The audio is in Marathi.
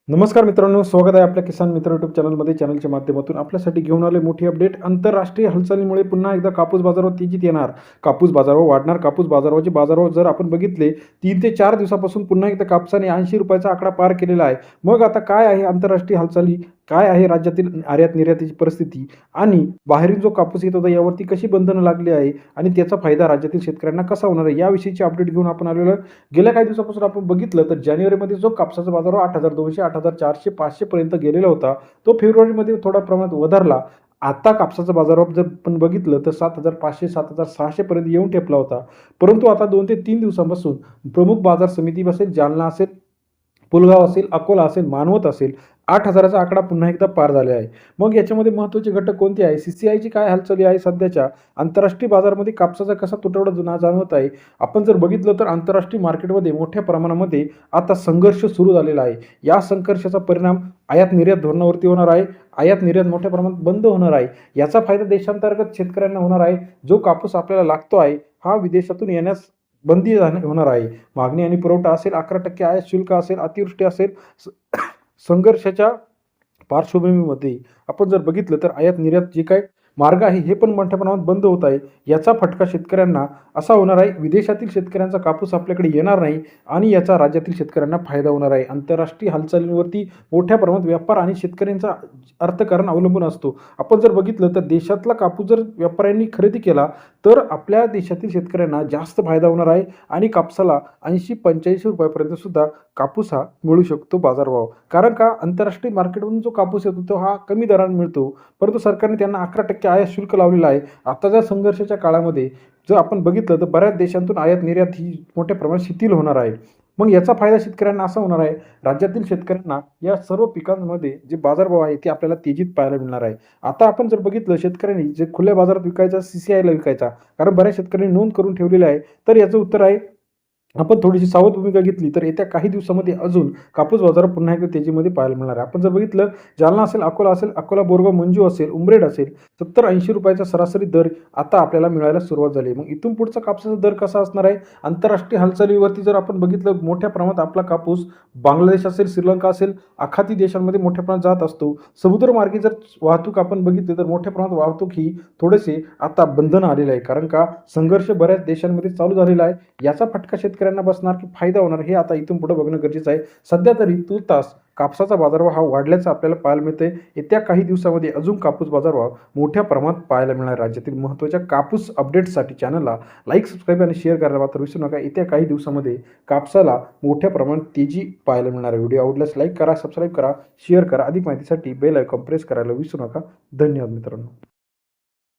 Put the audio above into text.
नमस्कार मित्रांनो, स्वागत आहे आपल्या किसान मित्र यूट्यूब चॅनलमध्ये. चॅनलच्या माध्यमातून आपल्यासाठी घेऊन आले मोठी अपडेट. आंतरराष्ट्रीय हालचालीमुळे पुन्हा एकदा कापूस बाजारावर तेजीत येणार. कापूस बाजारावर वाढणार. कापूस बाजारावरचे बाजारावर जर आपण बघितले 3 ते 4 दिवसापासून पुन्हा एकदा कापसाने ₹80 आकडा पार केलेला आहे. मग आता काय आहे आंतरराष्ट्रीय हालचाली? काय आहे राज्यातील आयात-निर्यातीची परिस्थिती? आणि बाहेरील जो कापूस येत होता यावरती कशी बंधनं लागली आहे आणि त्याचा फायदा राज्यातील शेतकऱ्यांना कसा होणार आहे, याविषयीची अपडेट घेऊन आपण आलेलो आहे. गेल्या काही दिवसापासून आपण बघितलं तर जानेवारीमध्ये जो कापसाचा बाजार 8,200, 8,400, 500 पर्यंत गेलेला होता, तो फेब्रुवारीमध्ये थोड्या प्रमाणात वधारला. आता कापसाचा बाजारभाव जर आपण बघितलं तर 7,500, 7,600 पर्यंत येऊन ठेपला होता. परंतु आता 2 ते 3 दिवसांपासून प्रमुख बाजार समिती असेल, जालना असेल, पुलगाव असेल, अकोला असेल, मानवत असेल, 8,000चा आकडा पुन्हा एकदा पार झाले आहे. मग याच्यामध्ये महत्त्वाचे घटक कोणते आहे? CCIची काय हालचाली आहे सध्याच्या? आंतरराष्ट्रीय बाजारामध्ये कापसाचा कसा तुटवडा जाणवत आहे? आपण जर बघितलं तर आंतरराष्ट्रीय मार्केटमध्ये मोठ्या प्रमाणामध्ये आता संघर्ष सुरू झालेला आहे. या संघर्षाचा परिणाम आयात-निर्यात धोरणावरती होणार आहे. आयात-निर्यात मोठ्या प्रमाणात बंद होणार आहे. याचा फायदा देशांतर्गत शेतकऱ्यांना होणार आहे. जो कापूस आपल्याला लागतो आहे, हा विदेशातून येण्यास बंदी होणार आहे. मागणी आणि पुरवठा असेल, 11% आयात शुल्क असेल, अतिवृष्टी असेल, संघर्षाच्या पार्श्वभूमीमध्ये आपण जर बघितलं तर आयात-निर्यात जे काही मार्ग आहे हे पण मोठ्या प्रमाणात बंद होत आहे. याचा फटका शेतकऱ्यांना असा होणार आहे, विदेशातील शेतकऱ्यांचा कापूस आपल्याकडे येणार नाही आणि याचा राज्यातील शेतकऱ्यांना फायदा होणार आहे. आंतरराष्ट्रीय हालचालींवरती मोठ्या प्रमाणात व्यापार आणि शेतकऱ्यांचा अर्थकारण अवलंबून असतो. आपण जर बघितलं तर देशातला कापूस जर व्यापाऱ्यांनी खरेदी केला तर आपल्या देशातील शेतकऱ्यांना जास्त फायदा होणार आहे आणि कापसाला ₹80-85 पर्यंत सुद्धा कापूस हा मिळू शकतो बाजारभाव. कारण का आंतरराष्ट्रीय मार्केटमधून जो कापूस येतो तो हा कमी दराने मिळतो, परंतु सरकारने त्यांना 11% आयात शुल्क लावलेलं आहे. आताच्या संघर्षाच्या काळामध्ये जर आपण बघितलं तर बऱ्याच देशांतून आयात-निर्यात ही मोठ्या प्रमाणात शिथिल होणार आहे. मग याचा फायदा शेतकऱ्यांना असा होणार आहे, राज्यातील शेतकऱ्यांना या सर्व पिकांमध्ये जे बाजारभाव आहे ते आपल्याला तेजीत पाहायला मिळणार आहे. आता आपण जर बघितलं शेतकऱ्यांनी जे खुल्या बाजारात विकायचा, CCIला विकायचा, कारण बऱ्याच शेतकऱ्यांनी नोंद करून ठेवलेली आहे. तर याचं उत्तर आहे, आपण थोडीशी सावध भूमिका घेतली तर येत्या काही दिवसामध्ये अजून कापूस बाजार पुन्हा एकदा तेजीमध्ये पाहायला मिळणार आहे. आपण जर बघितलं जालना असेल, अकोला असेल, अकोला, बोरगाव, मंजू असेल, उमरेड असेल, ₹70-80 सरासरी दर आता आपल्याला मिळायला सुरुवात झाली आहे. मग इथून पुढचा कापसाचा दर कसा असणार आहे? आंतरराष्ट्रीय हालचालीवरती जर आपण बघितलं मोठ्या प्रमाणात आपला कापूस बांगलादेश असेल, श्रीलंका असेल, आखाती देशांमध्ये मोठ्या प्रमाणात जात असतो. समुद्रमार्गे जर वाहतूक आपण बघितली तर मोठ्या प्रमाणात वाहतूक ही थोडेसे आता बंधन आलेलं आहे. कारण का संघर्ष बऱ्याच देशांमध्ये चालू झालेला आहे. याचा फटका शेतकऱ्यांना बसणार की फायदा होणार हे आता इथून पुढे बघणं गरजेचं आहे. सध्या तरी तूर्तास कापसाचा बाजारभाव हा वाढल्याचं आपल्याला पाहायला मिळतंय. येत्या काही दिवसामध्ये अजून कापूस बाजारभाव मोठ्या प्रमाणात पाहायला मिळणार. राज्यातील महत्त्वाच्या कापूस अपडेट्ससाठी चॅनलला लाईक, सबस्क्राईब आणि शेअर करायला मात्र विसरू नका. येत्या काही दिवसामध्ये कापसाला मोठ्या प्रमाणात तेजी पाहायला मिळणार आहे. व्हिडिओ आवडल्यास लाईक करा, सबस्क्राईब करा, शेअर करा. अधिक माहितीसाठी बेल आयकॉन प्रेस करायला विसरू नका. धन्यवाद मित्रांनो.